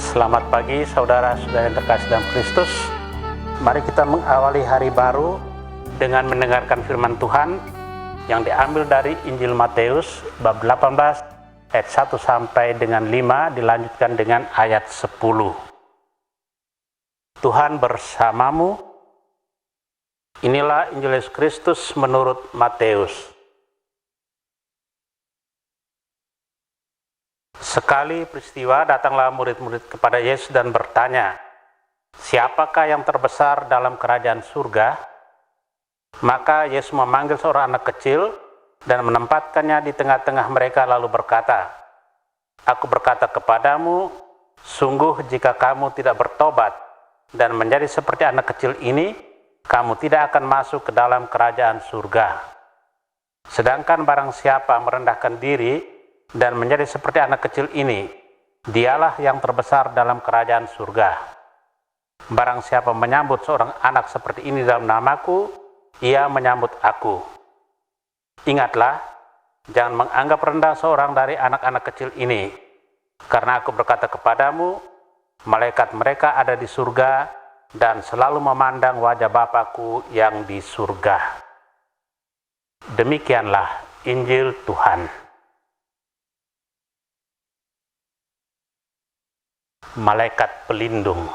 Selamat pagi saudara-saudara yang terkasih dalam Kristus. Mari kita mengawali hari baru dengan mendengarkan firman Tuhan yang diambil dari Injil Matius bab 18 ayat 1 sampai dengan 5, dilanjutkan dengan ayat 10. Tuhan bersamamu. Inilah Injil Yesus Kristus menurut Matius. Sekali peristiwa datanglah murid-murid kepada Yesus dan bertanya, "Siapakah yang terbesar dalam kerajaan surga?" Maka Yesus memanggil seorang anak kecil dan menempatkannya di tengah-tengah mereka lalu berkata, "Aku berkata kepadamu, sungguh jika kamu tidak bertobat dan menjadi seperti anak kecil ini, kamu tidak akan masuk ke dalam kerajaan surga. Sedangkan barang siapa merendahkan diri dan menjadi seperti anak kecil ini, dialah yang terbesar dalam kerajaan surga. Barang siapa menyambut seorang anak seperti ini dalam namaku, ia menyambut aku. Ingatlah, jangan menganggap rendah seorang dari anak-anak kecil ini, karena aku berkata kepadamu, malaikat mereka ada di surga dan selalu memandang wajah Bapakku yang di surga." Demikianlah Injil Tuhan. Malaikat pelindung.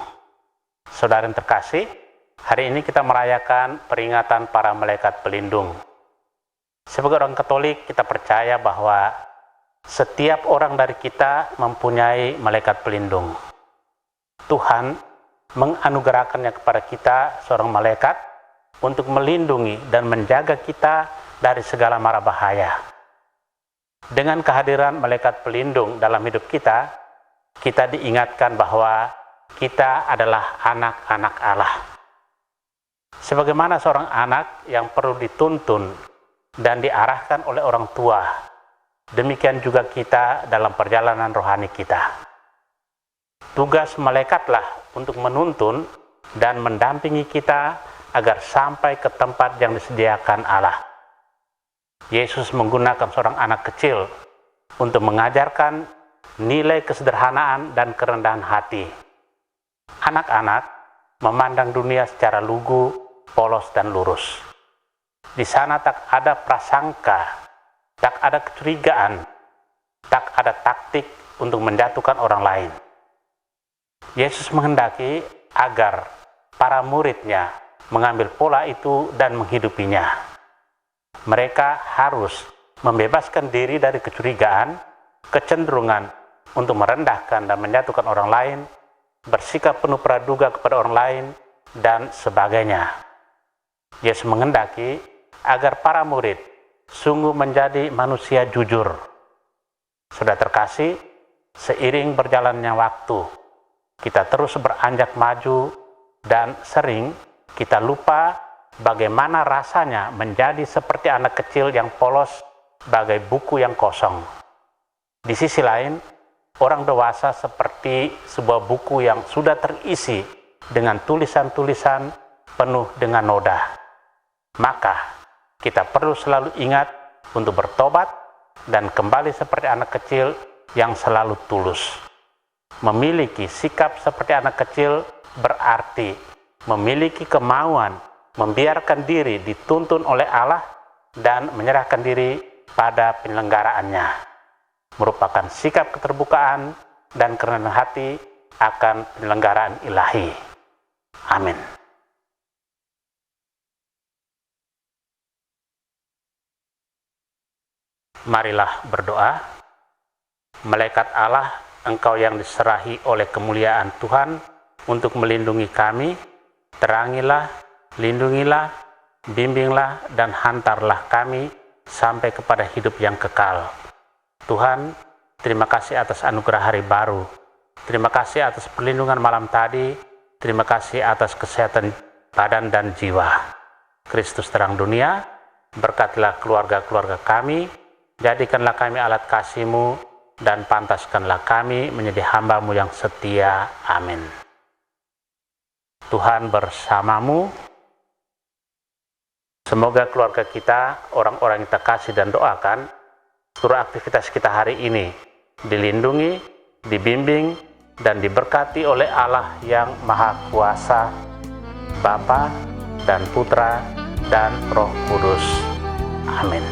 Saudara yang terkasih, hari ini kita merayakan peringatan para malaikat pelindung. Sebagai orang Katolik, kita percaya bahwa setiap orang dari kita mempunyai malaikat pelindung. Tuhan menganugerahkannya kepada kita seorang malaikat untuk melindungi dan menjaga kita dari segala mara bahaya. Dengan kehadiran malaikat pelindung dalam hidup kita diingatkan bahwa kita adalah anak-anak Allah. Sebagaimana seorang anak yang perlu dituntun dan diarahkan oleh orang tua, demikian juga kita dalam perjalanan rohani kita. Tugas malaikatlah untuk menuntun dan mendampingi kita agar sampai ke tempat yang disediakan Allah. Yesus menggunakan seorang anak kecil untuk mengajarkan nilai kesederhanaan dan kerendahan hati. Anak-anak memandang dunia secara lugu, polos, dan lurus. Di sana tak ada prasangka, tak ada kecurigaan, tak ada taktik untuk menjatuhkan orang lain. Yesus menghendaki agar para muridnya mengambil pola itu dan menghidupinya. Mereka harus membebaskan diri dari kecurigaan, kecenderungan untuk merendahkan dan menjatuhkan orang lain, bersikap penuh praduga kepada orang lain, dan sebagainya. Yesus menghendaki agar para murid sungguh menjadi manusia jujur. Saudara terkasih, seiring berjalannya waktu, kita terus beranjak maju dan sering kita lupa bagaimana rasanya menjadi seperti anak kecil yang polos bagai buku yang kosong. Di sisi lain, orang dewasa seperti sebuah buku yang sudah terisi dengan tulisan-tulisan penuh dengan noda. Maka kita perlu selalu ingat untuk bertobat dan kembali seperti anak kecil yang selalu tulus. Memiliki sikap seperti anak kecil berarti memiliki kemauan membiarkan diri dituntun oleh Allah dan menyerahkan diri pada penyelenggaraannya. Merupakan sikap keterbukaan dan kerendahan hati akan penyelenggaraan ilahi. Amin. Marilah berdoa. Malaikat Allah, Engkau yang diserahi oleh kemuliaan Tuhan untuk melindungi kami, terangilah, lindungilah, bimbinglah, dan hantarlah kami sampai kepada hidup yang kekal. Tuhan, terima kasih atas anugerah hari baru. Terima kasih atas perlindungan malam tadi. Terima kasih atas kesehatan badan dan jiwa. Kristus terang dunia, berkatilah keluarga-keluarga kami, jadikanlah kami alat kasih-Mu, dan pantaskanlah kami menjadi hamba-Mu yang setia. Amin. Tuhan bersamamu. Semoga keluarga kita, orang-orang yang kita kasih dan doakan, seluruh aktivitas kita hari ini dilindungi, dibimbing, dan diberkati oleh Allah yang Maha Kuasa, Bapa dan Putra dan Roh Kudus. Amin.